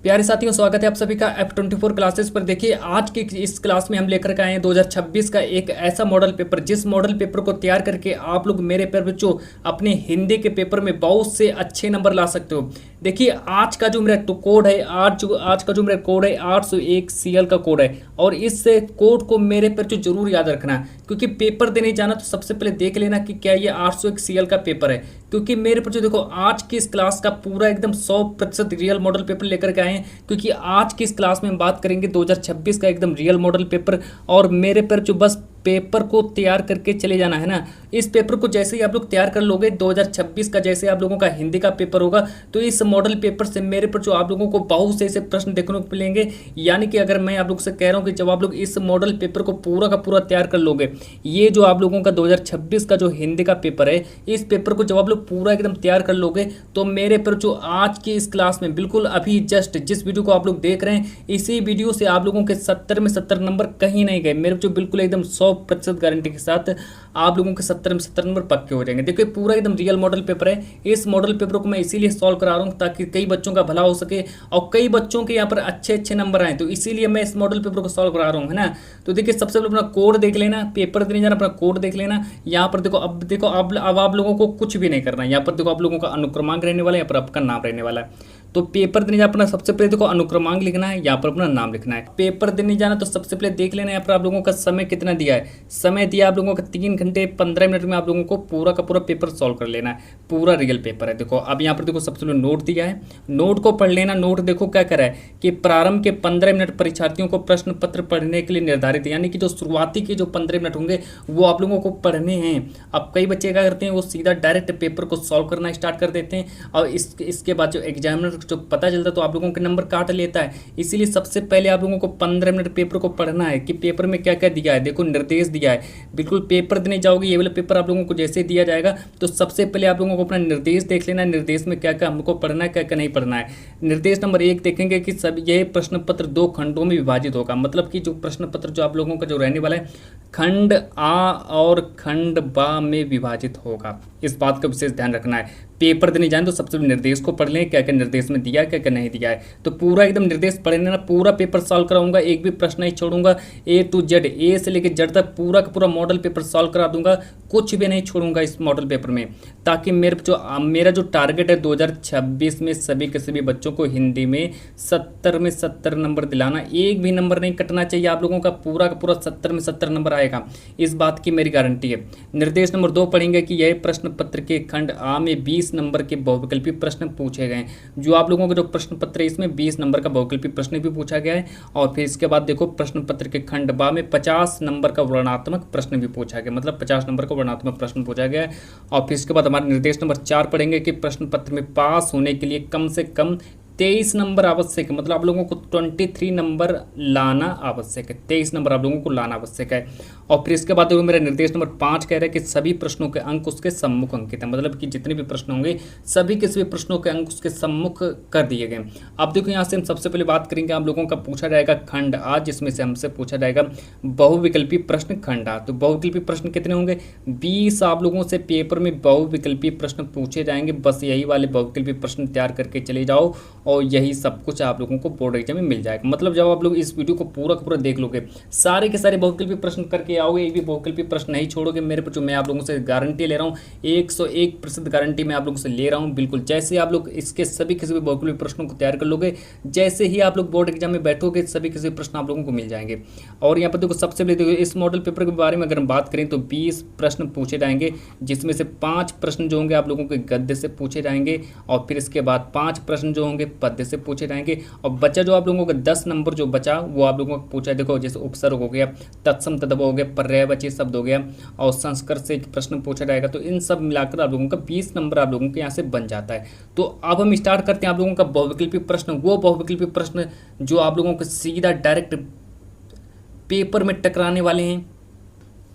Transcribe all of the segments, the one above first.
प्यारे साथियों, स्वागत है आप सभी का F24 क्लासेस पर। देखिए, आज की इस क्लास में हम लेकर के आए हैं 2026 का एक ऐसा मॉडल पेपर जिस मॉडल पेपर को तैयार करके आप लोग मेरे पेपर बच्चों अपने हिंदी के पेपर में बहुत से अच्छे नंबर ला सकते हो। देखिए, आज का जो मेरा कोड है आज का जो मेरा कोड है 801 CL का कोड है, और इस कोड को मेरे पर जो जरूर याद रखना, क्योंकि पेपर देने जाना तो सबसे पहले देख लेना कि क्या ये 801 CL का पेपर है। क्योंकि मेरे पर जो देखो, आज की इस क्लास का पूरा एकदम 100% रियल मॉडल पेपर लेकर के आए हैं, क्योंकि आज की इस क्लास में हम बात करेंगे 2026 का एकदम रियल मॉडल पेपर। और मेरे पर जो बस पेपर को तैयार करके चले जाना है ना। इस पेपर को जैसे ही आप लोग तैयार कर लोगे, 2026 का जैसे आप लोगों का हिंदी का पेपर होगा, तो इस मॉडल पेपर से मेरे पर जो आप लोगों को बहुत से ऐसे प्रश्न देखने को मिलेंगे। यानी कि अगर मैं आप लोग से कह रहा हूं कि जब आप लोग इस मॉडल पेपर को पूरा का पूरा तैयार कर लोगे, ये जो आप लोगों का 2026 का जो हिंदी का पेपर है, इस पेपर को जब आप लोग पूरा एकदम तैयार कर लोगे, तो मेरे पर जो आज की इस क्लास में बिल्कुल अभी जस्ट जिस वीडियो को आप लोग देख रहे हैं, इसी वीडियो से आप लोगों के 70 में 70 नंबर कहीं नहीं गए। मेरे जो बिल्कुल एकदम 100% गारंटी के साथ आप लोगों के 70 में 70 नंबर पक्के हो जाएंगे। देखिए, पूरा एकदम रियल मॉडल पेपर है। इस मॉडल पेपर को मैं इसीलिए सॉल्व करा रहा हूँ ताकि कई बच्चों का भला हो सके और कई बच्चों के यहाँ पर अच्छे अच्छे नंबर आए, तो इसीलिए मैं इस मॉडल पेपर को सॉल्व करा रहा हूँ, है ना। तो देखिए, सबसे पहले अपना कोड देख लेना, पेपर देने जाना अपना कोड देख लेना। यहाँ पर देखो, अब आप लोगों को कुछ भी नहीं करना है। यहाँ पर देखो, आप लोगों का अनुक्रमांक रहने वाला है, यहाँ पर आपका नाम रहने वाला है। तो पेपर देने जाना अपना सबसे पहले देखो अनुक्रमांक लिखना है, यहाँ पर अपना नाम लिखना है। पेपर देने जाना तो सबसे पहले देख लेना यहाँ पर आप लोगों का समय कितना दिया है। समय दिया आप लोगों का 3 घंटे 15 मिनट में आप लोगों को पूरा का पूरा पेपर सॉल्व कर लेना है। पूरा रियल पेपर है। देखो, अब यहाँ पर देखो सबसे पहले नोट दिया है, नोट को पढ़ लेना। नोट देखो क्या करा है कि प्रारंभ के 15 मिनट परीक्षार्थियों को प्रश्न पत्र पढ़ने के लिए निर्धारित है। यानी कि जो शुरुआती के जो 15 मिनट होंगे वो आप लोगों को पढ़ने हैं। अब कई बच्चे क्या करते हैं, वो सीधा डायरेक्ट पेपर को सॉल्व करना स्टार्ट कर देते हैं, और इसके बाद जो एग्जामिनर जो पता चलता है तो आप लोगों के नंबर काट लेता है। इसीलिए सबसे पहले आप लोगों को 15 मिनट पेपर को पढ़ना है कि पेपर में क्या क्या दिया है। देखो, निर्देश दिया है। बिल्कुल पेपर देने जाओगे, ये वाला पेपर आप लोगों को जैसे दिया जाएगा तो सबसे पहले आप लोगों को अपना निर्देश देख लेना है। निर्देश में क्या क्या हमको पढ़ना है, क्या क्या नहीं पढ़ना है। निर्देश नंबर 1 देखेंगे कि सब यह प्रश्न पत्र 2 खंडों में विभाजित होगा। मतलब कि जो प्रश्न पत्र जो आप लोगों का जो रहने वाला है, खंड आ और खंड बा में विभाजित होगा। इस बात का विशेष ध्यान रखना है। पेपर देने जाए तो सबसे निर्देश को पढ़ लें, क्या क्या निर्देश में दिया है, क्या क्या नहीं दिया है। तो पूरा एकदम निर्देश पढ़ लेना। पूरा पेपर सॉल्व कराऊंगा, एक भी प्रश्न नहीं छोड़ूंगा। A to Z, ए से लेकर जेड तक पूरा का पूरा मॉडल पेपर सॉल्व करा दूंगा, कुछ भी नहीं छोड़ूंगा इस मॉडल पेपर में। ताकि मेरा जो टारगेट है 2026 में सभी के सभी बच्चों को हिंदी में 70 में 70 नंबर दिलाना। एक भी नंबर नहीं कटना चाहिए आप लोगों का पूरा 70 में 70 नंबर आएगा, इस बात की मेरी गारंटी है। निर्देश नंबर 2 पढ़ेंगे कि यह प्रश्न पत्र के खंड आ में 20 नंबर के बहुविकल्पी प्रश्न पूछे गए। जो आप लोगों का जो प्रश्न पत्र है, इसमें 20 नंबर का बहुविकल्पी प्रश्न भी पूछा गया है। और फिर इसके बाद देखो, प्रश्न पत्र के खंड बा में 50 नंबर का वर्णनात्मक प्रश्न भी पूछा गया। मतलब 50 नंबर का वर्णनात्मक प्रश्न पूछा गया है। और फिर इसके बाद हमारे निर्देश नंबर 4 पढ़ेंगे कि प्रश्न पत्र में पास होने के लिए कम से कम 23 नंबर आवश्यक है। मतलब आप लोगों को 23 नंबर लाना आवश्यक है। 23 नंबर आप लोगों को लाना आवश्यक है। और फिर इसके बाद देखो, मेरा निर्देश नंबर 5 कह रहा है कि सभी प्रश्नों के अंक उसके सम्मुख अंकित है। मतलब कि जितने भी प्रश्न होंगे, सभी के सभी प्रश्नों के अंक उसके सम्मुख कर दिए गए। अब देखो, यहाँ से हम सबसे पहले बात करेंगे, आप लोगों का पूछा जाएगा खंड आ, जिसमें से हमसे पूछा जाएगा बहुविकल्पी प्रश्न खंड आ। तो बहुविकल्पी प्रश्न कितने होंगे? 20 आप लोगों से पेपर में बहुविकल्पी प्रश्न पूछे जाएंगे। बस यही वाले बहुविकल्पी प्रश्न तैयार करके चले जाओ, और यही सब कुछ आप लोगों को बोर्ड एग्जाम में मिल जाएगा। मतलब जब आप लोग इस वीडियो को पूरा का पूरा देख लोगे, सारे के सारे बहुविकल्पी प्रश्न करके आओगे, एक भी बहुविकल्पी प्रश्न नहीं छोड़ोगे, मेरे पर जो मैं आप लोगों से गारंटी ले रहा हूँ, 101% गारंटी मैं आप लोगों से ले रहा हूँ। बिल्कुल जैसे आप लोग इसके सभी के सभी बहुविकल्पी प्रश्नों को तैयार कर लोगे, जैसे ही आप लोग बोर्ड एग्जाम में बैठोगे, सभी के सभी प्रश्न आप लोगों को मिल जाएंगे। और यहाँ पर देखो, सबसे पहले देखो, इस मॉडल पेपर के बारे में अगर हम बात करें तो 20 प्रश्न पूछे जाएंगे, जिसमें से 5 प्रश्न जो होंगे आप लोगों के गद्य से पूछे जाएंगे। और फिर इसके बाद 5 प्रश्न जो होंगे पद्य से पूछे जाएंगे। और बचा जो आप लोगों का 10 नंबर जो बचा, वो आप लोगों को पूछा है। देखो, जैसे उपसर्ग हो गया, तत्सम तद्भव हो गया, पर्यायवाची शब्द हो गया, और संस्कृत से एक प्रश्न पूछा जाएगा। तो इन सब मिलाकर आप लोगों का 20 नंबर आप लोगों के यहाँ से बन जाता है। तो अब हम स्टार्ट करते हैं आप लोगों का बहुविकल्पी प्रश्न। वो बहुविकल्पी प्रश्न जो आप लोगों को सीधा डायरेक्ट पेपर में टकराने वाले हैं।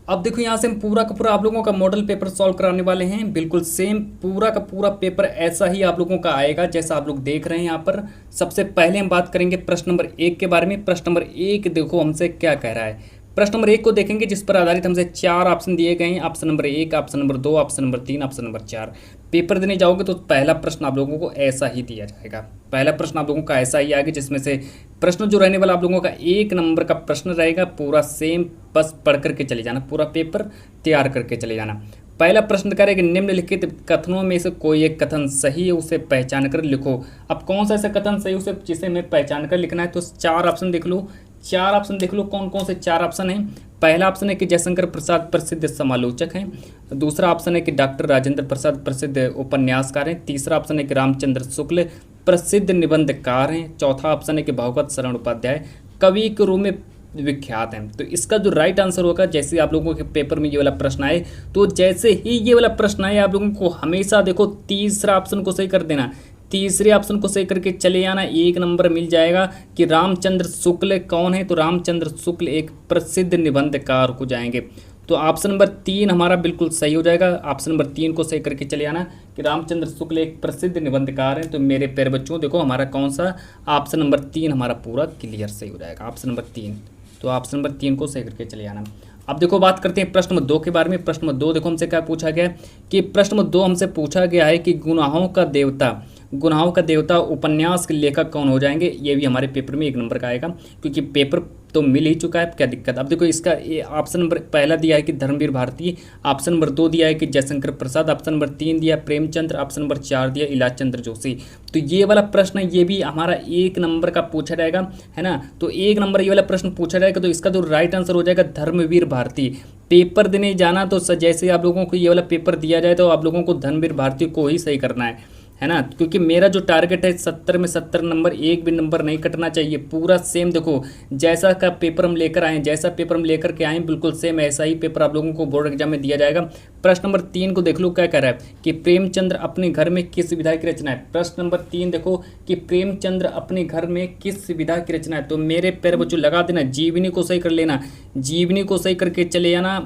अब देखो, यहाँ से हम पूरा का पूरा आप लोगों का मॉडल पेपर सॉल्व कराने वाले हैं। बिल्कुल सेम पूरा का पूरा पेपर ऐसा ही आप लोगों का आएगा जैसा आप लोग देख रहे हैं यहाँ पर। सबसे पहले हम बात करेंगे प्रश्न नंबर 1 के बारे में। प्रश्न नंबर 1 देखो हमसे क्या कह रहा है। प्रश्न नंबर 1 को देखेंगे, जिस पर आधारित हमसे 4 ऑप्शन दिए गए हैं। Option number 1, option number 2, option number 3, option number 4। Paper देने जाओगे तो पहला प्रश्न आप लोगों को ऐसा ही दिया जाएगा, पहला प्रश्न आप लोगों का ऐसा ही आएगा, जिसमें से प्रश्न जो रहने वाला आप लोगों का 1 नंबर का प्रश्न रहेगा, पूरा सेम बस पढ़ करके चले जाना, पूरा पेपर तैयार करके चले जाना। पहला प्रश्न करें कि निम्नलिखित कथनों में से कोई एक कथन सही है, उसे पहचान कर लिखो। अब कौन सा ऐसा कथन सही उसे जिसे हमें पहचान कर लिखना है, तो 4 ऑप्शन देख लो, 4 ऑप्शन देख लो कौन कौन से 4 ऑप्शन हैं। पहला ऑप्शन है कि जयशंकर प्रसाद प्रसिद्ध समालोचक हैं, दूसरा ऑप्शन है कि डॉक्टर राजेंद्र प्रसाद प्रसिद्ध उपन्यासकार हैं, तीसरा ऑप्शन है कि रामचंद्र शुक्ल प्रसिद्ध निबंधकार हैं, चौथा ऑप्शन है कि भगवत शरण उपाध्याय कवि के रूप में विख्यात हैं। तो इसका जो राइट आंसर होगा, जैसे आप लोगों के पेपर में ये वाला प्रश्न आए, तो जैसे ही ये वाला प्रश्न आए आप लोगों को हमेशा देखो तीसरा ऑप्शन को सही कर देना, तीसरे ऑप्शन को सही करके चले आना, 1 नंबर मिल जाएगा। कि रामचंद्र शुक्ल कौन है, तो रामचंद्र शुक्ल एक प्रसिद्ध निबंधकार को जाएंगे। तो ऑप्शन नंबर 3 हमारा बिल्कुल सही हो जाएगा, ऑप्शन नंबर 3 को सही करके चले आना कि रामचंद्र शुक्ल एक प्रसिद्ध निबंधकार हैं। तो मेरे प्यारे बच्चों देखो हमारा कौन सा, ऑप्शन नंबर 3 हमारा पूरा क्लियर सही हो जाएगा, ऑप्शन नंबर 3। तो ऑप्शन नंबर 3 को सही करके चले आना। अब देखो बात करते हैं प्रश्न नंबर 2 के बारे में। प्रश्न नंबर 2 देखो हमसे क्या पूछा गया है कि प्रश्न नंबर 2 हमसे पूछा गया है कि गुनाहों का देवता उपन्यास के लेखक कौन हो जाएंगे। ये भी हमारे पेपर में 1 नंबर का आएगा, क्योंकि पेपर तो मिल ही चुका है, क्या दिक्कत। अब देखो इसका ऑप्शन नंबर पहला दिया है कि धर्मवीर भारती, ऑप्शन नंबर 2 दिया है कि जयशंकर प्रसाद, ऑप्शन नंबर 3 दिया प्रेमचंद्र, ऑप्शन नंबर 4 दिया इलाज चंद्र जोशी। तो ये वाला प्रश्न ये भी हमारा 1 नंबर का पूछा जाएगा, है ना। तो 1 नंबर ये वाला प्रश्न पूछा जाएगा, तो इसका जो राइट आंसर हो जाएगा धर्मवीर भारती। पेपर देने जाना तो जैसे आप लोगों को ये वाला पेपर दिया जाए तो आप लोगों को धर्मवीर भारती को ही सही करना है ना, क्योंकि मेरा जो टारगेट है 70 में 70 नंबर, एक भी नंबर नहीं कटना चाहिए, पूरा सेम। देखो जैसा का पेपर हम लेकर आए, जैसा पेपर हम लेकर के आए बिल्कुल सेम ऐसा ही पेपर आप लोगों को बोर्ड एग्जाम में दिया जाएगा। प्रश्न नंबर 3 को देख लो क्या कह रहा है कि प्रेमचंद्र अपने घर में किस विधा की रचना है। प्रश्न नंबर 3 देखो कि प्रेमचंद्र अपने घर में किस विधा की रचना है। तो मेरे पैर बच्चों लगा देना, जीवनी को सही कर लेना, जीवनी को सही करके चले जाना,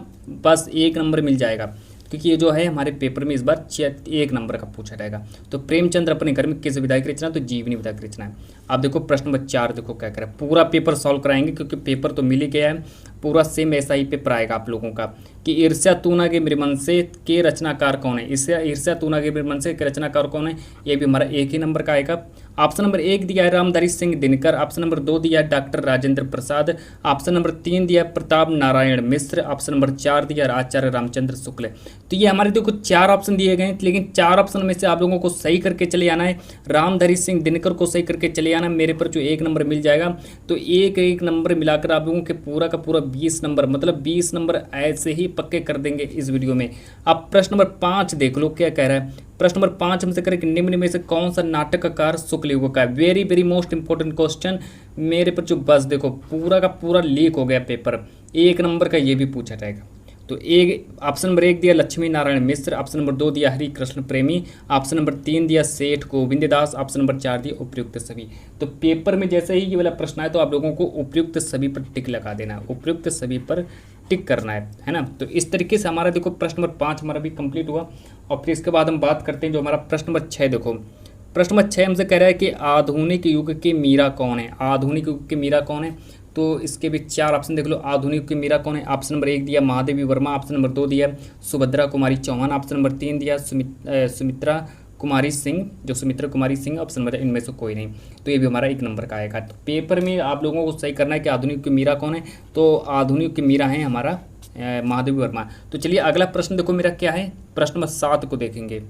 बस 1 नंबर मिल जाएगा, क्योंकि ये जो है हमारे पेपर में इस बार 1 नंबर का पूछा जाएगा। तो प्रेमचंद्र अपने घर में किस विधा की रचना, तो जीवनी विधा की रचना है। अब देखो प्रश्न नंबर 4 देखो क्या करें, पूरा पेपर सॉल्व कराएंगे क्योंकि पेपर तो मिल ही गया है, पूरा सेम ऐसा ही पेपर आएगा आप लोगों का। कि ईर्ष्या तूना के मृमंसे के रचनाकार कौन है, इससे ईर्ष्या तूना के मृमंसे के रचनाकार कौन है, ये भी हमारा 1 ही नंबर का आएगा। ऑप्शन नंबर 1 दिया है रामधारी सिंह दिनकर, ऑप्शन नंबर 2 दिया है doctor Rajendra Prasad, option number 3 दिया प्रताप नारायण मिश्र, ऑप्शन नंबर 4 दिया आचार्य रामचंद्र शुक्ल। तो ये हमारे देखो 4 ऑप्शन दिए गए हैं, लेकिन 4 ऑप्शन में से आप लोगों को सही करके चले आना है। रामधारी सिंह दिनकर को सही करके चले आना, मेरे पर जो 1 नंबर मिल जाएगा। तो एक नंबर मिलाकर आप लोगों के पूरा का पूरा 20 नंबर, मतलब 20 नंबर ऐसे ही पक्के कर देंगे इस वीडियो में। अब प्रश्न नंबर 5 देख लो क्या कह रहा है। प्रश्न नंबर 5 हमसे करें कि निम्न में से कौन सा नाटककार शुक्ल युग का है। Very very most important question मेरे पर जो, बस देखो पूरा का पूरा लीक हो गया पेपर, 1 नंबर का ये भी पूछा जाएगा। तो ऑप्शन नंबर 1 दिया लक्ष्मी नारायण मिश्र, ऑप्शन नंबर 2 दिया हरि कृष्ण प्रेमी, ऑप्शन नंबर 3 दिया सेठ गोविंद दास, ऑप्शन नंबर 4 दिया उपयुक्त सभी। तो पेपर में जैसे ही ये वाला प्रश्न आए तो आप लोगों को उपयुक्त सभी पर टिक लगा देना, उपयुक्त सभी पर टिक करना है ना। तो इस तरीके से हमारा देखो प्रश्न नंबर 5 हमारा भी कंप्लीट हुआ। और फिर इसके बाद हम बात करते हैं जो हमारा प्रश्न नंबर 6 देखो। प्रश्न नंबर 6 हमसे कह रहा है कि आधुनिक युग के मीरा कौन है। आधुनिक युग के मीरा कौन है, तो इसके भी 4 ऑप्शन देख लो। आधुनिक युग के मीरा कौन है, ऑप्शन नंबर 1 दिया महादेवी वर्मा, ऑप्शन नंबर 2 दिया सुभद्रा कुमारी चौहान, ऑप्शन नंबर 3 दिया सुमित्रा कुमारी सिंह, जो सुमित्रा कुमारी सिंह, ऑप्शन नंबर इनमें से कोई नहीं। तो ये भी हमारा 1 नंबर का आएगा। तो पेपर में आप लोगों को सही करना है कि आधुनिक युग के मीरा कौन है। तो आधुनिक युग के मीरा है हमारा महादेवी वर्मा। तो चलिए अगला प्रश्न देखो मेरा क्या है, प्रश्न नंबर 7 को देखेंगे।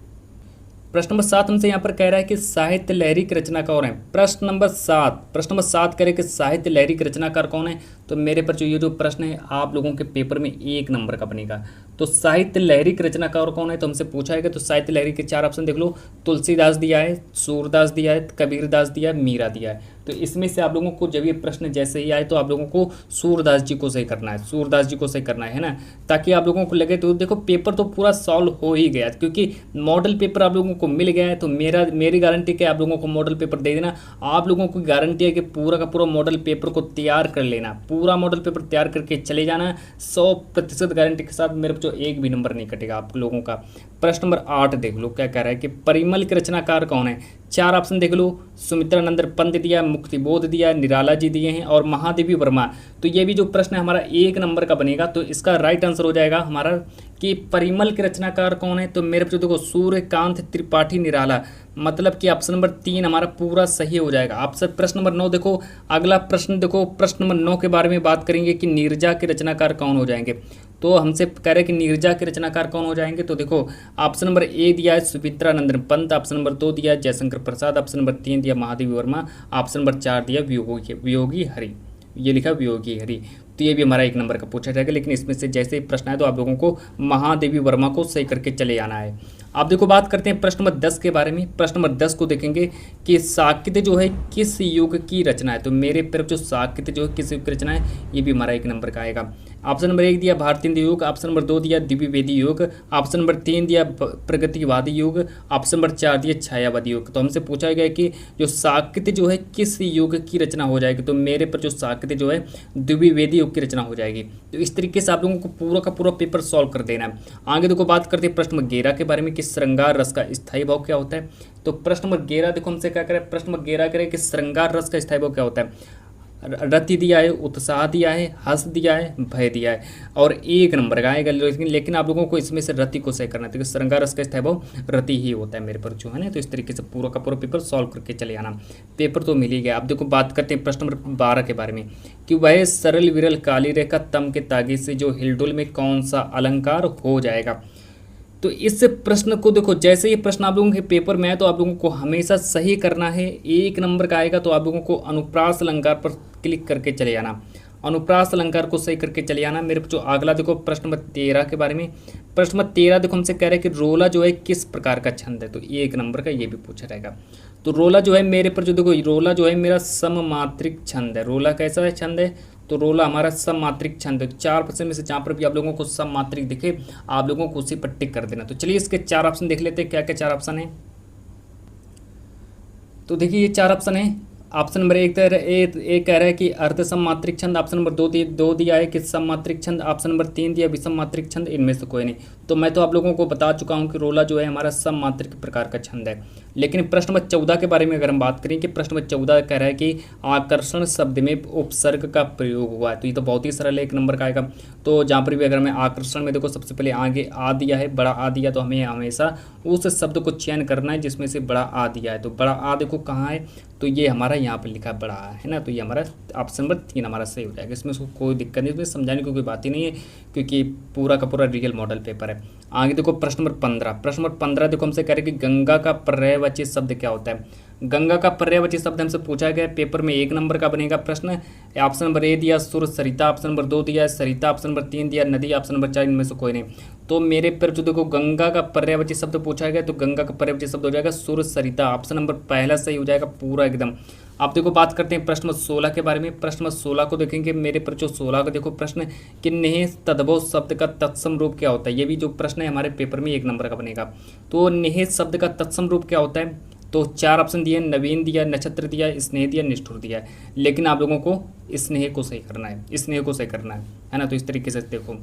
प्रश्न नंबर 7 हमसे यहाँ पर कह रहा है कि साहित्य लहरी की रचनाकार कौन है। प्रश्न नंबर 7 कह रहे कि साहित्य लहरी की रचनाकार कौन है। तो मेरे पर जो ये जो प्रश्न है आप लोगों के पेपर में 1 नंबर का बनेगा। तो साहित्य लहरी की रचनाकार कौन है, तो हमसे पूछा है। तो साहित्य लहरी के 4 ऑप्शन देख लो। तुलसीदास दिया है, सूरदास दिया है, कबीरदास दिया है, मीरा दिया है। तो इसमें से आप लोगों को जब ये प्रश्न जैसे ही आए तो आप लोगों को सूरदास जी को सही करना है, सूरदास जी को सही करना है ना, ताकि आप लोगों को लगे। तो देखो पेपर तो पूरा सॉल्व हो ही गया, क्योंकि मॉडल पेपर आप लोगों को मिल गया है। तो मेरी गारंटी है आप लोगों को मॉडल पेपर दे देना। आप लोगों को गारंटी है कि पूरा का पूरा मॉडल पेपर को तैयार कर लेना, पूरा मॉडल पेपर तैयार करके चले जाना 100% गारंटी के साथ। मेरे जो 1 भी नंबर नहीं कटेगा आप लोगों का। प्रश्न नंबर 8 देख लो क्या कह रहा है कि परिमल के रचनाकार कौन है। चार ऑप्शन देख लो, सुमित्रानंद पंत दिया, मुक्तिबोध दिया, निराला जी दिए हैं और महादेवी वर्मा। तो ये भी जो प्रश्न है हमारा 1 नंबर का बनेगा। तो इसका राइट आंसर हो जाएगा हमारा कि परिमल के रचनाकार कौन है। तो मेरे बच्चों देखो सूर्यकांत त्रिपाठी निराला, मतलब कि ऑप्शन नंबर 3 हमारा पूरा सही हो जाएगा। ऑप्शन प्रश्न नंबर 9 देखो, अगला प्रश्न देखो, प्रश्न नंबर 9 के बारे में बात करेंगे कि नीरजा के रचनाकार कौन हो जाएंगे। तो हमसे कह रहे हैं कि नीरजा के रचनाकार कौन हो जाएंगे। तो देखो ऑप्शन नंबर ए दिया है सुमित्रानंदन पंत, ऑप्शन नंबर 2 दिया है जयशंकर प्रसाद, ऑप्शन नंबर 3 दिया महादेवी वर्मा, ऑप्शन नंबर 4 दिया वियोगी हरि, ये लिखा वियोगी हरि। तो ये भी हमारा 1 नंबर का पूछा जाएगा, लेकिन इसमें से जैसे ही प्रश्न आए तो आप लोगों को महादेवी वर्मा को सही करके चले आना है। आप देखो बात करते हैं प्रश्न नंबर 10 के बारे में। प्रश्न नंबर 10 को देखेंगे कि साकित्य जो है किस युग की रचना है। तो मेरे तरफ जो साकित्य जो है किस युग की रचना है, ये भी हमारा 1 नंबर का आएगा। ऑप्शन नंबर 1 दिया भारतीय युग, ऑप्शन नंबर 2 दिया द्विवेदी युग, ऑप्शन नंबर 3 दिया प्रगतिवादी युग, ऑप्शन नंबर 4 दिया छायावादी युग। तो हमसे पूछा गया कि जो साकित्य जो है किस युग की रचना हो जाएगी। तो मेरे पर जो साकित्य जो है द्विवेदी युग की रचना हो जाएगी। तो इस तरीके से आप लोगों को पूरा का पूरा पेपर सॉल्व कर देना है। आगे देखो बात करते हैं प्रश्न नंबर 11 के बारे में कि श्रृंगार रस का स्थायी भाव क्या होता है। तो प्रश्न नंबर 11 देखो हमसे क्या करें, प्रश्न नंबर 11 करें कि श्रृंगार रस का स्थायी भाव क्या होता है। रति दिया है, उत्साह दिया है, हर्ष दिया है, भय दिया है और 1 नंबर का आएगा। लेकिन आप लोगों को इसमें से रति को सही करना है, क्योंकि श्रृंगार रस का स्थायी भाव रति ही होता है मेरे पर जो है ना। तो इस तरीके से पूरा का पूरा पेपर सॉल्व करके चले आना, पेपर तो मिल ही गया। आप देखो बात करते हैं प्रश्न नंबर 12 के बारे में कि वह सरल विरल काली रेखा तम के तागे से जो हिलडुल में कौन सा अलंकार हो जाएगा। तो इस प्रश्न को देखो, जैसे ये प्रश्न आप लोगों के पेपर में आए तो आप लोगों को हमेशा सही करना है। 1 नंबर का आएगा तो आप लोगों को अनुप्रास अलंकार पर क्लिक करके चले जाना, अनुप्रास अलंकार को सही करके चले आना। मेरे जो अगला देखो प्रश्न नंबर 13 के बारे में। प्रश्न नंबर 13 देखो हमसे कह रहे हैं कि रोला जो है किस प्रकार का छंद है। तो 1 नंबर का ये भी पूछा जाएगा। तो रोला जो है मेरे पर जो देखो, रोला जो है मेरा सममात्रिक छंद है। रोला कैसा है छंद है, तो रोला हमारा सममात्रिक छंद है। 4 प्रश्न में से जहाँ पर भी आप लोगों को सममात्रिक दिखे आप लोगों को उसी पर टिक कर देना। तो चलिए इसके 4 ऑप्शन देख लेते हैं, क्या क्या 4 ऑप्शन है। तो देखिए ये 4 ऑप्शन है। ऑप्शन नंबर 1 कह रहा है कि अर्ध सममात्रिक छंद, ऑप्शन नंबर 2 दिया है कि सममात्रिक छंद, ऑप्शन नंबर 3 दिया विषम मात्रिक छंद, इनमें से कोई नहीं। तो मैं तो आप लोगों को बता चुका हूं कि रोला जो है हमारा सममात्रिक प्रकार का छंद है। लेकिन प्रश्न नंबर 14 के बारे में अगर हम बात करें कि प्रश्न नंबर 14 कह रहा है कि आकर्षण शब्द में उपसर्ग का प्रयोग हुआ है। तो ये तो बहुत ही सरल है, 1 नंबर का आएगा। तो जहाँ पर भी अगर हमें आकर्षण में देखो सबसे पहले आगे आ दिया है, बड़ा आ दिया, तो हमें हमेशा उस शब्द को चयन करना है जिसमें से बड़ा आ दिया है। तो बड़ा आ देखो कहाँ है, तो ये हमारा यहाँ पर लिखा बड़ा है ना। तो ये हमारा ऑप्शन नंबर 3 हमारा सही हो जाएगा। इसमें उसको कोई दिक्कत नहीं, इसमें समझाने की कोई बात ही नहीं है क्योंकि पूरा का पूरा रियल मॉडल पेपर है। आगे देखो प्रश्न नंबर 15। प्रश्न नंबर 15 देखो हमसे कह रहे हैं कि गंगा का पर्यायवाची शब्द क्या होता है। गंगा का पर्यायवाची शब्द हमसे पूछा गया पेपर में, 1 नंबर का बनेगा प्रश्न। ऑप्शन नंबर ए दिया सुर सरिता, ऑप्शन नंबर 2 दिया सरिता, ऑप्शन नंबर 3 दिया नदी, ऑप्शन नंबर 4 इनमें से कोई नहीं। तो मेरे पर जो देखो गंगा का पर्यायवाची शब्द पूछा गया तो गंगा का पर्यायवाची शब्द हो जाएगा सुर सरिता। ऑप्शन नंबर पहला सही हो जाएगा पूरा एकदम। आप देखो बात करते हैं प्रश्न नंबर 16 के बारे में। प्रश्न नंबर 16 को देखेंगे मेरे पर जो 16 का देखो प्रश्न कि नेह तद्भव शब्द का तत्सम रूप क्या होता है। ये भी जो प्रश्न है हमारे पेपर में 1 नंबर का बनेगा। तो नेह शब्द का तत्सम रूप क्या होता है। तो 4 ऑप्शन दिए, नवीन दिया, नक्षत्र दिया, स्नेह दिया, निष्ठुर दिया है। लेकिन आप लोगों को स्नेह को सही करना है, स्नेह को सही करना है ना। तो इस तरीके से देखो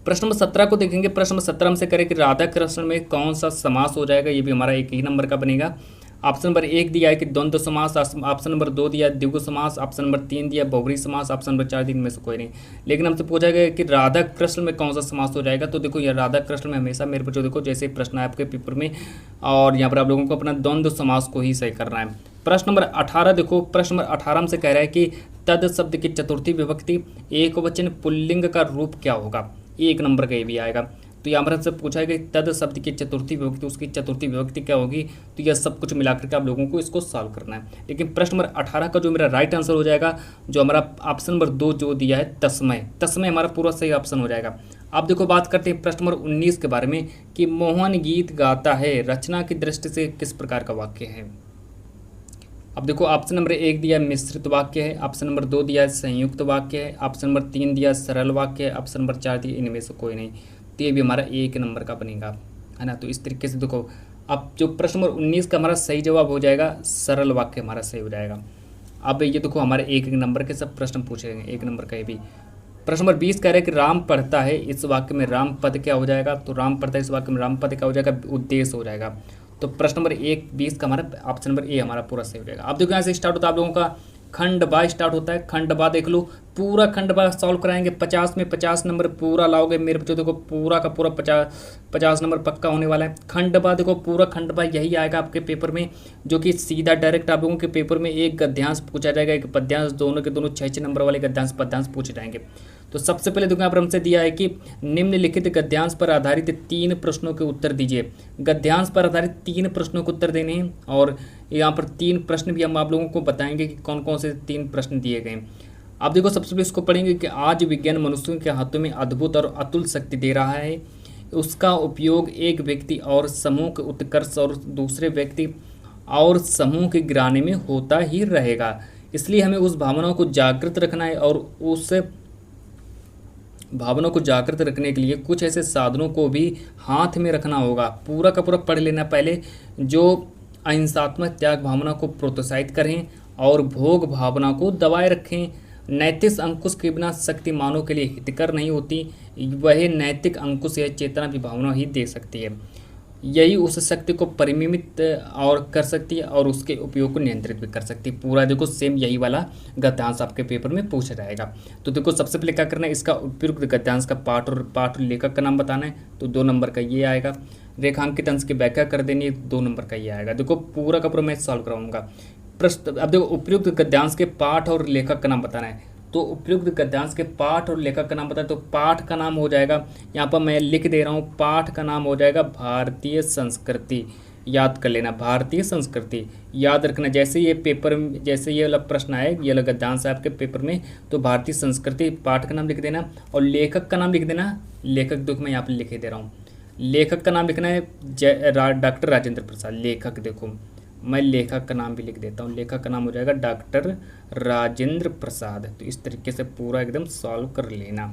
प्रश्न नंबर 17 को देखेंगे। प्रश्न नंबर 17 हमसे करें कि राधा कृष्ण में कौन सा समास हो जाएगा। ये भी हमारा 1 ही नंबर का बनेगा। ऑप्शन नंबर 1 दिया है कि द्वंद्व समास, ऑप्शन नंबर 2 दिया द्विगु समास, ऑप्शन नंबर 3 दिया बहुब्रीहि समास, ऑप्शन नंबर 4 दिन में से कोई नहीं। लेकिन हमसे पूछा गया कि राधा कृष्ण में कौन सा समास हो जाएगा। तो देखो ये राधा कृष्ण में हमेशा मेरे पर जो देखो जैसे प्रश्न है आपके पेपर में, और यहाँ पर आप लोगों को अपना द्वंद्व समास को ही सही करना है। प्रश्न नंबर 18 देखो, प्रश्न नंबर 18 से कह रहा है कि तद शब्द की चतुर्थी विभक्ति एक वचन पुल्लिंग का रूप क्या होगा। 1 नंबर का ये भी आएगा। तो यहाँ पर हमसे पूछा है कि तद शब्द की चतुर्थी विभक्ति, उसकी चतुर्थी विभक्ति क्या होगी। तो यह सब कुछ मिलाकर के आप लोगों को इसको सॉल्व करना है। लेकिन प्रश्न नंबर 18 का जो मेरा राइट आंसर हो जाएगा, जो हमारा ऑप्शन नंबर 2 जो दिया है तस्मय, तस्मय हमारा पूरा सही ऑप्शन हो जाएगा। अब देखो बात करते हैं प्रश्न नंबर 19 के बारे में कि मोहन गीत गाता है रचना की दृष्टि से किस प्रकार का वाक्य है। अब देखो ऑप्शन नंबर 1 दिया मिश्रित वाक्य है, ऑप्शन नंबर 2 दिया संयुक्त वाक्य है, ऑप्शन नंबर 3 दिया सरल वाक्य है, ऑप्शन नंबर 4 दिया इनमें से कोई नहीं। तो ये भी हमारा 1 नंबर का बनेगा, है ना। तो इस तरीके से देखो अब जो प्रश्न नंबर 19 का हमारा सही जवाब हो जाएगा सरल वाक्य हमारा सही हो जाएगा। अब ये देखो हमारे 1 नंबर के सब प्रश्न पूछेंगे, 1 नंबर का ये भी। प्रश्न नंबर 20 कह रहे हैं कि राम पढ़ता है, इस वाक्य में राम पद क्या हो जाएगा। तो राम पढ़ता है इस वाक्य में राम पद क्या हो जाएगा, उद्देश्य हो जाएगा। तो प्रश्न नंबर 1 20 का हमारा ऑप्शन नंबर ए हमारा पूरा सही हो जाएगा। अब देखो यहाँ से स्टार्ट होता है आप लोगों का खंड बा स्टार्ट होता है। खंड बा देख लो, पूरा खंड बा सॉल्व कराएंगे, 50 में 50 नंबर पूरा लाओगे मेरे बच्चों। देखो पूरा का पूरा 50 नंबर पक्का होने वाला है। खंड बा देखो पूरा खंड बा यही आएगा आपके पेपर में, जो कि सीधा डायरेक्ट आप लोगों के पेपर में एक गद्यांश पूछा जाएगा, एक पद्यांश, दोनों के दोनों 6 नंबर वाले गद्यांश पद्यांश पूछे जाएंगे। तो सबसे पहले देखो यहाँ पर हमसे दिया है कि निम्नलिखित गद्यांश पर आधारित 3 प्रश्नों के उत्तर दीजिए। गद्यांश पर आधारित 3 प्रश्नों के उत्तर देने हैं, और यहाँ पर 3 प्रश्न भी हम आप लोगों को बताएंगे कि कौन कौन से 3 प्रश्न दिए गए हैं। आप देखो सबसे पहले इसको पढ़ेंगे कि आज विज्ञान मनुष्यों के हाथों में अद्भुत और अतुल शक्ति दे रहा है। उसका उपयोग एक व्यक्ति और समूह के उत्कर्ष और दूसरे व्यक्ति और समूह के गिराने में होता ही रहेगा। इसलिए हमें उस भावना को जागृत रखना है, और उस भावना को जागृत रखने के लिए कुछ ऐसे साधनों को भी हाथ में रखना होगा। पूरा का पूरा पढ़ लेना पहले, जो अहिंसात्मक त्याग भावना को प्रोत्साहित करें और भोग भावना को दबाए रखें। नैतिक अंकुश के बिना शक्ति मानव के लिए हितकर नहीं होती, वह नैतिक अंकुश या चेतना भी भावना ही दे सकती है। यही उस शक्ति को परिमित और कर सकती है और उसके उपयोग को नियंत्रित भी कर सकती है। पूरा देखो सेम यही वाला गद्यांश आपके पेपर में पूछा जाएगा। तो देखो सबसे पहले क्या करना है, इसका उपयुक्त गद्यांश का पाठ और लेखक का नाम बताना है, तो 2 नंबर का ये आएगा। रेखांकित अंश की व्याख्या कर देनी है, 2 नंबर का ये आएगा। देखो पूरा का पूरा मैं सॉल्व कराऊंगा प्रश्न। अब देखो उपयुक्त गद्यांश के पाठ और लेखक का नाम बताना है, तो उपयुक्त गद्यांश के पाठ और लेखक का नाम बताए, तो पाठ का नाम हो जाएगा, यहाँ पर मैं लिख दे रहा हूँ, पाठ का नाम हो जाएगा भारतीय संस्कृति। याद कर लेना, भारतीय संस्कृति याद रखना। जैसे ये पेपर, जैसे ये वाला प्रश्न आए, ये वाला गद्यांश है आपके पेपर में, तो भारतीय संस्कृति पाठ का नाम लिख देना, और लेखक का नाम लिख देना। लेखक देखो मैं यहाँ पर लिख दे रहा हूँ, लेखक का नाम लिखना है डॉक्टर राजेंद्र प्रसाद। लेखक देखो मैं लेखक का नाम भी लिख देता हूँ, लेखक का नाम हो जाएगा डॉक्टर राजेंद्र प्रसाद। तो इस तरीके से पूरा एकदम सॉल्व कर लेना,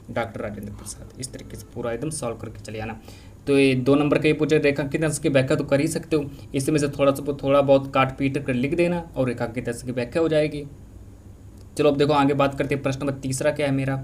डॉक्टर राजेंद्र प्रसाद, इस तरीके से पूरा एकदम सॉल्व करके चले आना। तो ये 2 नंबर का ये पूछे रेखांकित अंश की व्याख्या तो कर ही सकते हो, इसमें से थोड़ा बहुत काट पीट कर लिख देना और रेखांकित अंश की व्याख्या हो जाएगी। चलो अब देखो आगे बात करते हैं। प्रश्न नंबर 3 क्या है मेरा।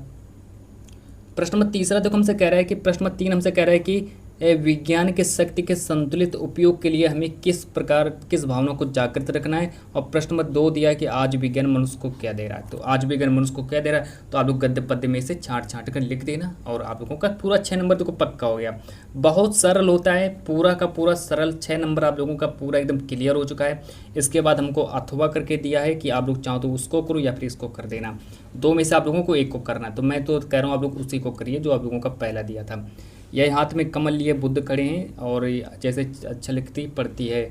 प्रश्न नंबर 3 देखो हमसे कह रहा है कि प्रश्न नंबर 3 हमसे कह रहा है कि विज्ञान के शक्ति के संतुलित उपयोग के लिए हमें किस भावना को जागृत रखना है। और प्रश्न नंबर 2 दिया है कि आज विज्ञान मनुष्य को क्या दे रहा है। तो आज विज्ञान मनुष्य को क्या दे रहा है, तो आप लोग गद्य पद्य में से छांट कर लिख देना, और आप लोगों का पूरा 6 नंबर देखो पक्का हो गया। बहुत सरल होता है, पूरा का पूरा सरल 6 नंबर आप लोगों का पूरा एकदम क्लियर हो चुका है। इसके बाद हमको अथवा करके दिया है कि आप लोग चाहो तो उसको करो या फिर इसको कर देना, 2 में से आप लोगों को एक को करना है। तो मैं तो कह रहा हूँ आप लोग उसी को करिए जो आप लोगों का पहला दिया था। यह हाथ में कमल लिए बुद्ध खड़े हैं, और जैसे अच्छा लिखती पड़ती है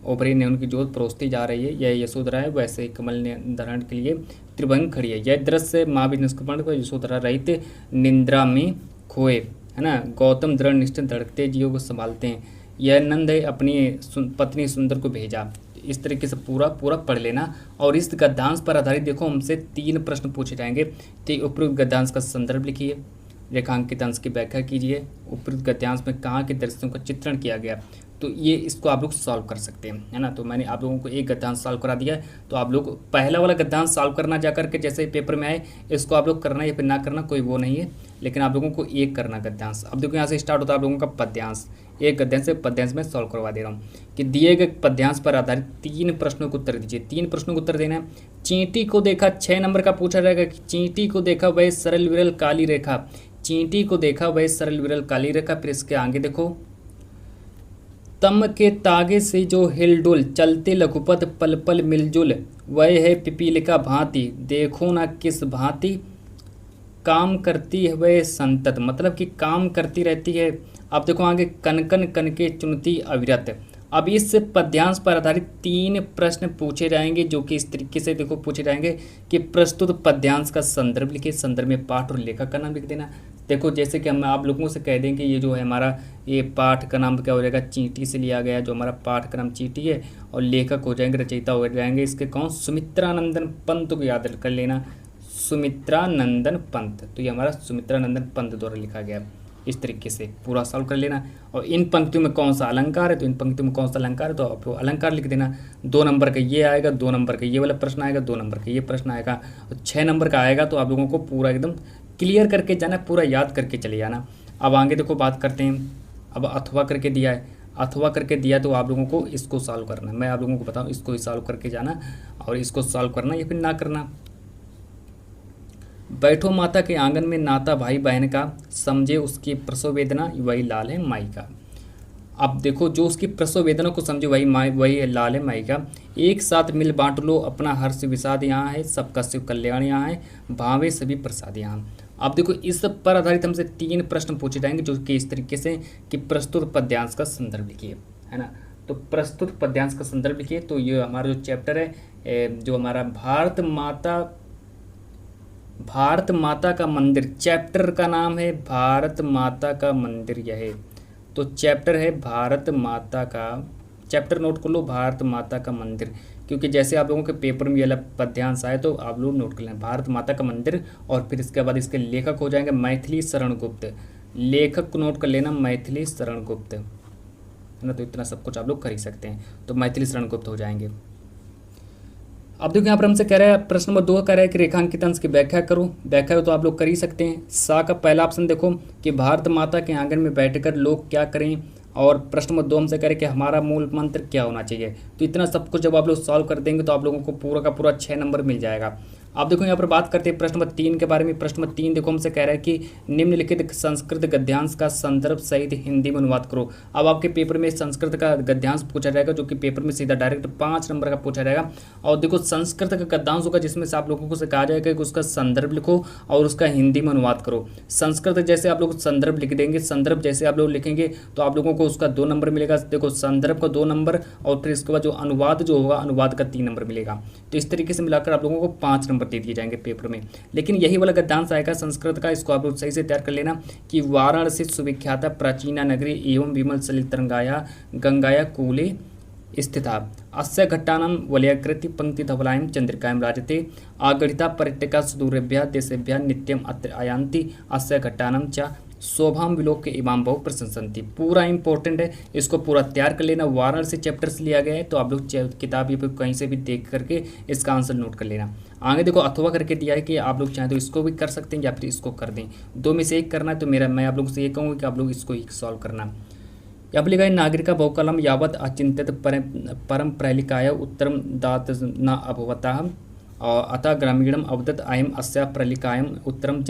ओपरी ने उनकी जोत परोसती जा रही है, यह यशोधरा है, वैसे ही कमल ने धारण के लिए त्रिभंग खड़ी है। यह दृश्य माँ भी निष्कपण को यशोधरा रहित निंद्रा में खोए, है ना। गौतम दृढ़ निश्चित धड़कते जीवों को संभालते हैं। यह नंद है अपनी पत्नी सुंदर को भेजा। इस तरीके से पूरा पढ़ लेना। और इस गद्यांश पर आधारित देखो हमसे 3 प्रश्न पूछे जाएंगे। तो उपयुक्त गद्यांश का संदर्भ लिखिए, रेखांकित अंश की व्याख्या कीजिए, उपयुक्त गद्यांश में कहाँ के दृश्यों का चित्रण किया गया। तो ये इसको आप लोग सॉल्व कर सकते हैं, है ना। तो मैंने आप लोगों को एक गद्यांश सॉल्व करा दिया है, तो आप लोग पहला वाला गद्यांश सॉल्व करना जाकर के, जैसे पेपर में आए इसको आप लोग करना या फिर ना करना कोई वो नहीं है, लेकिन आप लोगों को एक करना गद्यांश। अब देखो यहाँ से स्टार्ट होता है आप लोगों का पद्यांश। एक गद्यांश से पद्यांश में सॉल्व करवा दे रहा हूँ कि दिए गए पद्यांश पर आधारित 3 प्रश्नों को उत्तर दीजिए। 3 प्रश्नों को उत्तर देना है। चींटी को देखा, 6 नंबर का पूछा जाएगा कि चींटी को देखा वह सरल विरल काली रेखा। चींटी को देखा वह सरल विरल काली रेखा। फिर इसके आगे देखो, तम के तागे से जो हिलडुल चलते लघुपथ पल पल मिलजुल, वह है पिपीलिका भांति देखो ना किस भांति काम करती है वह संतत, मतलब कि काम करती रहती है। अब देखो आगे, कनकन कनके चुनती अविरत। अब इस पद्यांश पर आधारित 3 प्रश्न पूछे जाएंगे, जो कि इस तरीके से देखो पूछे जाएंगे कि प्रस्तुत पद्यांश का संदर्भ लिखिए। संदर्भ में पाठ और लेखक का नाम लिख देना। देखो जैसे कि हम आप लोगों से कह देंगे ये जो है हमारा ये पाठ का नाम क्या हो जाएगा, चींटी से लिया गया, जो हमारा पाठ का नाम चींटी है, और लेखक हो जाएंगे, रचयिता हो जाएंगे इसके कौन, सुमित्रानंदन पंत को याद कर लेना, सुमित्रानंदन पंत। तो ये हमारा सुमित्रानंदन पंत द्वारा लिखा गया। इस तरीके से पूरा सॉल्व कर लेना। और इन पंक्तियों में कौन सा अलंकार है, तो इन पंक्तियों में कौन सा अलंकार है तो आप अलंकार लिख देना। 2 नंबर का ये आएगा, 2 नंबर का ये वाला प्रश्न आएगा, 2 नंबर का ये प्रश्न आएगा, और 6 नंबर का आएगा। तो आप लोगों को पूरा एकदम क्लियर करके जाना, पूरा याद करके चले जाना। अब आगे देखो बात करते हैं, अब अथवा करके दिया है। अथवा करके दिया तो आप लोगों को इसको सॉल्व करना है। मैं आप लोगों को बताऊँ, इसको ही सॉल्व करके जाना और इसको सॉल्व करना या फिर ना करना। बैठो माता के आंगन में नाता भाई बहन का, समझे उसकी प्रसव वेदना वही लाल है माई का। अब देखो, जो उसकी प्रसव वेदना को समझे वही लाल है माई का। एक साथ मिल बांट लो अपना हर्ष विषाद, यहाँ है सबका शिव कल्याण, यहाँ है भावे सभी प्रसाद यहाँ। अब देखो, इस सब पर आधारित हमसे 3 प्रश्न पूछे जाएंगे, जो कि इस तरीके से कि प्रस्तुत पद्यांश का संदर्भ लिखिए, है ना। तो प्रस्तुत पद्यांश का संदर्भ लिखिए। तो ये हमारा जो चैप्टर है, जो हमारा भारत माता का मंदिर, चैप्टर का नाम है भारत माता का मंदिर, यह है। तो चैप्टर है भारत माता का, चैप्टर नोट कर लो, भारत माता का मंदिर, क्योंकि जैसे आप लोगों के पेपर में ये अलग पद्यांश आए तो आप लोग नोट कर लें भारत माता का मंदिर। और फिर इसके बाद इसके लेखक हो जाएंगे मैथिली शरण गुप्त, लेखक को नोट कर लेना मैथिली शरण गुप्त, है ना। तो इतना सब कुछ आप लोग कर ही सकते हैं, तो मैथिली शरण गुप्त हो जाएंगे। अब देखो, यहाँ पर हमसे कह रहा है, प्रश्न नंबर 2 कह रहा है कि रेखांकित अंश की व्याख्या करो। व्याख्या तो आप लोग कर ही सकते हैं। सा का पहला ऑप्शन देखो कि भारत माता के आंगन में बैठकर लोग क्या करें, और प्रश्न नंबर 2 हमसे कह रहे हैं कि हमारा मूल मंत्र क्या होना चाहिए। तो इतना सब कुछ जब आप लोग सॉल्व कर देंगे तो आप लोगों को पूरा का पूरा 6 नंबर मिल जाएगा। आप देखो, यहाँ पर बात करते हैं प्रश्न नंबर 3 के बारे में। प्रश्न नंबर 3 देखो, हमसे कह रहा है कि निम्नलिखित संस्कृत गद्यांश का संदर्भ सहित हिंदी में अनुवाद करो। अब आपके पेपर में संस्कृत का गद्यांश पूछा जाएगा, जो कि पेपर में सीधा डायरेक्ट 5 नंबर का पूछा जाएगा। और देखो, संस्कृत का गद्यांश होगा जिसमें से आप लोगों को कहा जाएगा कि उसका संदर्भ लिखो और उसका हिंदी में अनुवाद करो। संस्कृत जैसे आप लोग संदर्भ लिख देंगे, संदर्भ जैसे आप लोग लिखेंगे तो आप लोगों को उसका 2 नंबर मिलेगा। देखो, संदर्भ का 2 नंबर और फिर इसके बाद जो अनुवाद जो होगा, अनुवाद का 3 नंबर मिलेगा। तो इस तरीके से मिलाकर आप लोगों को 5 नंबर दे दिए जाएंगे पेपर में। लेकिन यही वाला गद्यांश आएगा संस्कृत का, इसको आप लोग सही से तैयार कर लेना कि वाराणसी सुविख्याता प्राचीना नगरी एवं विमल सलिल तरंगाया गंगाया कूले स्थिता अस्य घट्टानां वलयकृति पंक्ति धवलायं चंद्रिकायं राजते आगणिता पर्यटका सुदूरेभ्यः देशेभ्यः नित्यम अत्र आयान्ति अस्य घट्टानां च शोभाम विलोक के इमाम बहु प्रशंसन्ति। पूरा इंपॉर्टेंट है, इसको पूरा तैयार कर लेना। वाराणसी चैप्टर से लिया गया है, तो आप लोग किताब या फिर कहीं से भी देख करके इसका आंसर नोट कर लेना। आगे देखो, अथवा करके दिया है कि आप लोग चाहें तो इसको भी कर सकते हैं या फिर इसको कर दें, 2 में से एक करना है। तो मैं आप लोगों से ये कहूँगा कि आप लोग इसको ही सॉल्व करना। यहाँ पर लिखा है नागरिका बहुकालम यावत अचिंतित परम प्रलिकाय उत्तरम दात न अभवतः अतः ग्रामीणम अवदत अयम अस्या प्रलिकायम उत्तरम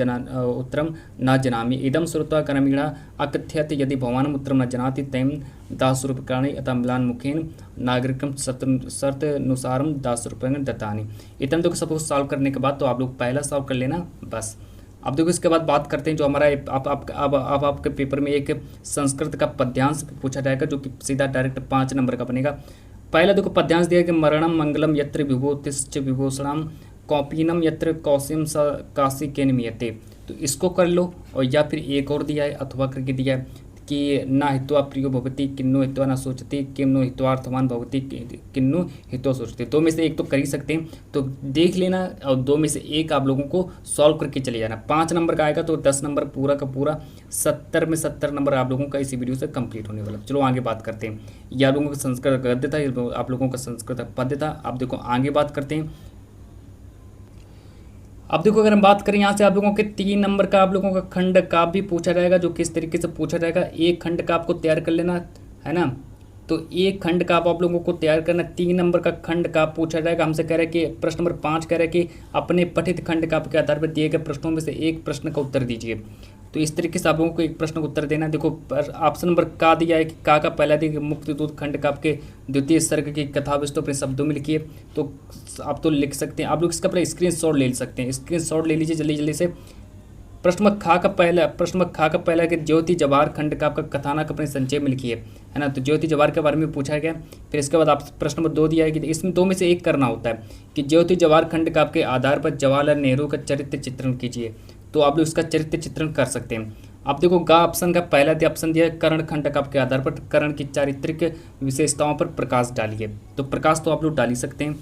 न जनामि इदम श्रुत्वा ग्रामीणा अकथयत यदि भवानम उत्तरम न जनाति तैम दासरूप्यकाणि अतः म्लानमुखेन नागरिकम शर्तनुसारम दासरूप्यकाणि दत्तानि। इतना देखो, सब सॉल्व करने के बाद तो आप लोग पहला सॉल्व कर लेना बस। अब देखो, इसके बाद बात करते हैं जो हमारा अब आपके पेपर में एक संस्कृत का पद्यांश पूछा जाएगा, जो कि सीधा डायरेक्ट 5 नंबर का बनेगा। पहला देखो, पद्यांश दिया कि मरणम मंगलम यत्र विभूतिश्च विभूषणम कौपीनम यत्र कौशिम स काशी के नियते। तो इसको कर लो। और या फिर एक और दिया है, अथवा करके दिया है कि न हित्वा प्रियो भवति किन्नु हित्वा न सोचती किन्नु हित्वार्थवान भवति किन्नु हित्वा सोचती। 2 में से एक तो कर ही सकते हैं, तो देख लेना। और 2 में से एक आप लोगों को सॉल्व करके चले जाना। 5 नंबर का आएगा तो 10 नंबर पूरा का पूरा 70 में 70 नंबर आप लोगों का इसी वीडियो से कंप्लीट होने वाला। चलो आगे बात करते हैं। ये आप लोगों का संस्कृत गद्य था, आप लोगों का संस्कृत पद्य था। आप देखो, आगे बात करते हैं। अब देखो, अगर हम बात करें यहाँ से आप लोगों के 3 नंबर का आप लोगों का खंड काव्य भी पूछा जाएगा, जो किस तरीके से पूछा जाएगा। एक खंड का आपको तैयार कर लेना है ना। तो एक खंड का आप लोगों को तैयार करना। 3 नंबर का खंड का पूछा जाएगा। हमसे कह रहे हैं कि प्रश्न नंबर 5 कह रहे हैं कि अपने पठित खंड काव्य के आधार पर दिए गए प्रश्नों में से एक प्रश्न का उत्तर दीजिए। तो इस तरीके से आप लोगों को एक प्रश्न का उत्तर देना। देखो, ऑप्शन नंबर का दिया है कि का पहला दिया मुक्ति दूत खंड काव्य के द्वितीय सर्ग की कथा वस्तु अपने शब्दों में लिखिए। तो आप तो लिख सकते हैं, आप लोग इसका अपना स्क्रीनशॉट ले सकते हैं। स्क्रीनशॉट ले लीजिए जल्दी जल्दी से। प्रश्न नंबर खा का पहला कि ज्योति जवाहर खंड काव्य का कथानक अपने संचय में लिखिए, है ना। तो ज्योति जवाहर के बारे में पूछा गया। फिर इसके बाद आप प्रश्न नंबर 2 दिया है कि इसमें 2 में से एक करना होता है कि ज्योति जवाहर खंड काव्य के आधार पर जवाहरलाल नेहरू का चरित्र चित्रण कीजिए। तो आप लोग इसका चरित्र चित्रण कर सकते हैं। आप देखो, गा ऑप्शन का पहला ऑप्शन दिया है कर्ण खंड काव्य के आधार पर कर्ण की चारित्रिक विशेषताओं पर प्रकाश डालिए। तो प्रकाश तो आप लोग डाल ही सकते हैं।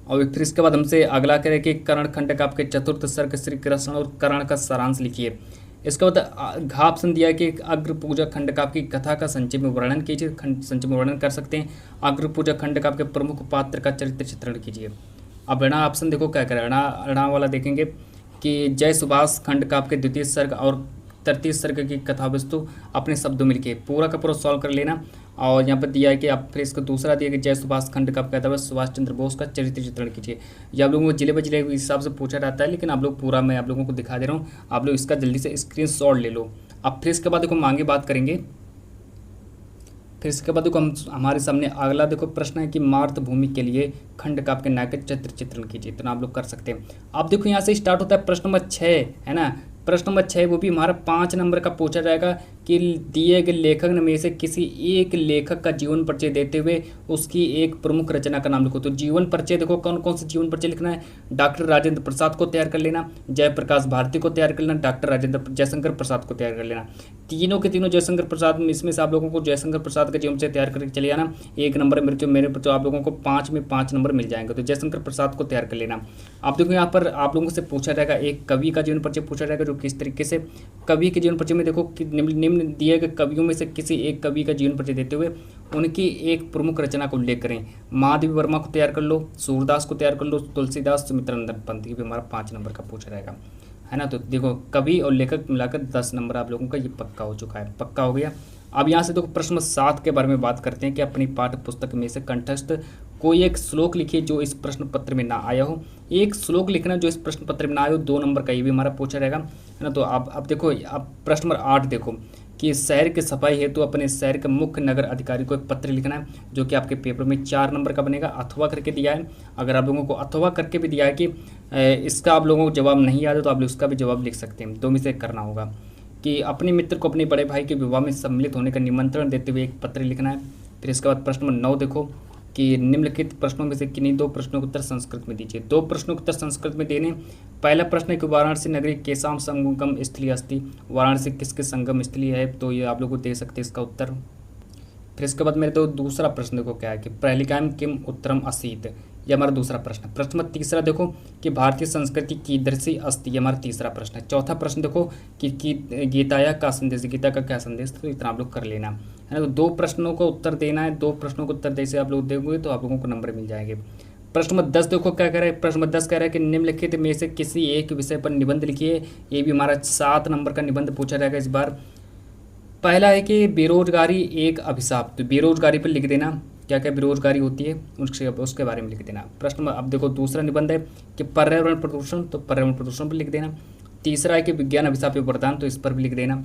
और फिर इसके बाद हमसे अगला करें कि कर्ण खंड काव्य के चतुर्थ सर्ग श्री कृष्ण और कर्ण का सारांश लिखिए। इसके बाद घा ऑप्शन दिया है कि अग्र पूजा खंड काव्य की कथा का संक्षेप में वर्णन कीजिए। संक्षेप में वर्णन कर सकते हैं। अग्र पूजा खंड काव्य के प्रमुख पात्र का चरित्र चित्रण कीजिए। अब ऋणा ऑप्शन देखो क्या करें। ऋणा वाला देखेंगे कि जय सुभाष खंड काव्य के द्वितीय सर्ग और 33 सर्ग की कथा वस्तु अपने शब्दों में लिखिए। पूरा का पूरा सॉल्व कर लेना। और यहाँ पर दिया है कि आप फिर इसको दूसरा दिया कि जय सुभाष खंड का कहता है सुभाष चंद्र बोस का चरित्र चित्रण कीजिए। ये आप लोगों को जिले ब जिले के हिसाब से पूछा जाता है, लेकिन आप लोग पूरा मैं आप लोगों को दिखा दे रहा हूँ, आप लोग इसका जल्दी से स्क्रीनशॉट ले लो। अब फिर इसके बाद देखो हम आगे बात करेंगे। फिर इसके बाद देखो हम हमारे सामने अगला देखो प्रश्न है कि मातृभूमि के लिए खंड का आपके नायक चित्र चित्रण कीजिए। इतना आप लोग कर सकते हैं। अब देखो यहाँ से स्टार्ट होता है प्रश्न नंबर 6, है ना। प्रश्न नंबर 6 वो भी हमारा 5 नंबर का पूछा जाएगा कि दिए गए लेखक में से किसी एक लेखक का जीवन परिचय देते हुए उसकी एक प्रमुख रचना का नाम लिखो। तो जीवन परिचय देखो कौन कौन से जीवन परिचय लिखना है। डॉक्टर राजेंद्र प्रसाद को तैयार कर लेना, जयप्रकाश भारती को तैयार कर लेना, डॉक्टर जयशंकर प्रसाद को तैयार कर लेना। तीनों के तीनों जयशंकर प्रसाद, इसमें से आप लोगों को जयशंकर प्रसाद का जीवन से तैयार करके चले जाना। 1 नंबर मेरे पर तो आप लोगों को 5 में 5 नंबर मिल जाएंगे। तो जयशंकर प्रसाद को तैयार कर लेना। आप देखो यहाँ पर आप लोगों से पूछा जाएगा एक कवि का जीवन परिचय पूछा जाएगा, जो किस तरीके से कवि के जीवन परिचय में देखो कि निम्न दिए गए कवियों में से किसी एक कवि का जीवन परिचय देते हुए उनकी एक प्रमुख रचना को उल्लेख करें। महादेवी वर्मा को तैयार कर लो, सूरदास को तैयार कर लो, तुलसीदास, सुमित्रानंद पंत। ये भी हमारा 5 नंबर का पूछा जाएगा, है ना। तो देखो कवि और लेखक मिलाकर 10 नंबर आप लोगों का ये पक्का हो चुका है, पक्का हो गया। अब यहाँ से देखो प्रश्न नंबर 7 के बारे में बात करते हैं कि अपनी पाठ्य पुस्तक में से कंठस्थ कोई एक श्लोक लिखिए जो इस प्रश्न पत्र में ना आया हो। एक श्लोक लिखना जो इस प्रश्न पत्र में ना आया हो, 2 नंबर का ये भी हमारा पूछा जाएगा, है ना। तो अब देखो अब प्रश्न नंबर 8 देखो कि शहर की सफाई हेतु अपने शहर के मुख्य नगर अधिकारी को एक पत्र लिखना है, जो कि आपके पेपर में 4 नंबर का बनेगा। अथवा करके दिया है, अगर आप लोगों को अथवा करके भी दिया है कि इसका आप लोगों को जवाब नहीं याद है तो आप लोग इसका भी जवाब लिख सकते हैं। 2 में से करना होगा कि अपने मित्र को अपने बड़े भाई के विवाह में सम्मिलित होने का निमंत्रण देते हुए एक पत्र लिखना है। फिर इसके बाद प्रश्न नंबर 9 देखो कि निम्नलिखित प्रश्नों में से किन्हीं 2 प्रश्नों के उत्तर संस्कृत में दीजिए। 2 प्रश्नों के उत्तर संस्कृत में देने। पहला प्रश्न है कि वाराणसी नगरी केसाम संगम स्थली अस्ति, वाराणसी किसके संगम स्थली है, तो ये आप लोग को दे सकते हैं इसका उत्तर। फिर इसके बाद मेरे तो दूसरा प्रश्न देखो क्या है कि प्रहलिकाम किम उत्तरम असीत, ये हमारा दूसरा प्रश्न। प्रश्न नंबर तीसरा देखो कि भारतीय संस्कृति कीदृशी अस्ति, ये हमारा तीसरा प्रश्न है। चौथा प्रश्न देखो कि गीताया का संदेश, गीता का क्या संदेश, तो इतना आप लोग कर लेना, है ना। तो 2 प्रश्नों को उत्तर देना है, 2 प्रश्नों को उत्तर जैसे आप लोग देंगे तो आप लोगों को नंबर मिल जाएंगे। प्रश्न नंबर 10 देखो क्या कह रहा है। प्रश्न नंबर 10 कह रहा है कि निम्नलिखित में से किसी एक विषय पर निबंध लिखिए। ये भी हमारा 7 नंबर का निबंध पूछा जाएगा इस बार। पहला है कि बेरोजगारी एक अभिशाप, तो बेरोजगारी पर लिख देना क्या क्या बेरोजगारी होती है उसके बारे में लिख देना। प्रश्न अब देखो दूसरा निबंध है कि पर्यावरण प्रदूषण, तो पर्यावरण प्रदूषण पर लिख देना। तीसरा है कि विज्ञान अभिशाप वरदान, तो इस पर भी लिख देना,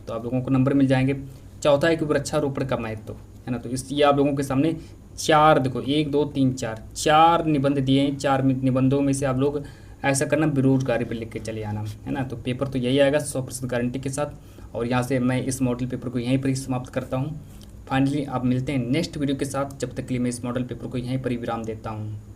तो आप लोगों को नंबर मिल जाएंगे। चौथा है कि वृक्षारोपण का महत्व, है ना। तो ये आप लोगों के सामने 4 देखो 1 2 3 4 निबंध दिए हैं। 4 निबंधों में से आप लोग ऐसा करना बेरोजगारी पर लिख के चले आना, है ना। तो पेपर तो यही आएगा 100% गारंटी के साथ। और यहाँ से मैं इस मॉडल पेपर को यहीं पर ही समाप्त करता हूँ। फाइनली आप मिलते हैं नेक्स्ट वीडियो के साथ, जब तक के लिए मैं इस मॉडल पेपर को यहीं पर ही विराम देता हूँ।